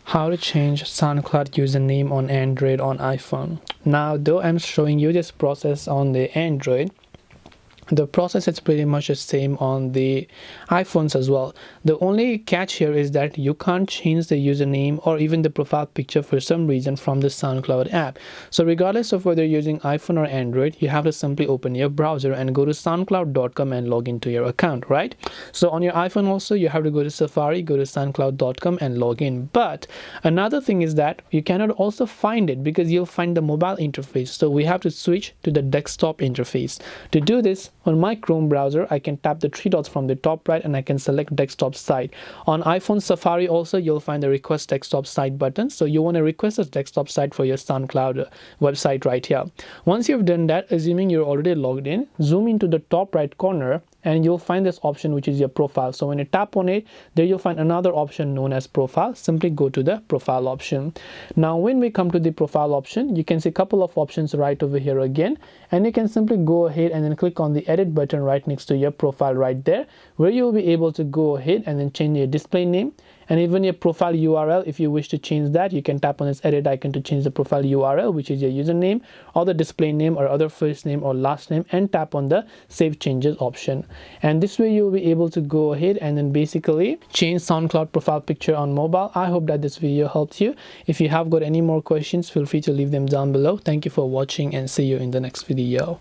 How to change SoundCloud username on Android on iPhone. Now, though I'm showing you this process on the Android, the process is pretty much the same on the iPhones as well. The only catch here is that you can't change the username or even the profile picture for some reason from the SoundCloud app. So regardless of whether you're using iPhone or Android, you have to simply open your browser and go to soundcloud.com and log into your account, right? So on your iPhone also, you have to go to Safari, go to soundcloud.com and log in. But another thing is that you cannot also find it because you'll find the mobile interface. So we have to switch to the desktop interface. To do this, on my Chrome browser, I can tap the three dots from the top right and I can select desktop site. On iPhone Safari also, you'll find the request desktop site button. So you want to request a desktop site for your SoundCloud website right here. Once you've done that, assuming you're already logged in, zoom into the top right corner and you'll find this option, which is your profile. So when you tap on it, there you'll find another option known as profile. Simply go to the profile option. Now when we come to the profile option, you can see a couple of options right over here again, and you can simply go ahead and then click on the edit button right next to your profile right there, where you'll be able to go ahead and then change your display name and even your profile URL. If you wish to change that, you can tap on this edit icon to change the profile URL, which is your username or the display name or other first name or last name, and tap on the save changes option. And this way you'll be able to go ahead and then basically change SoundCloud profile picture on mobile. I hope that this video helped you. If you have got any more questions, feel free to leave them down below. Thank you for watching and see you in the next video.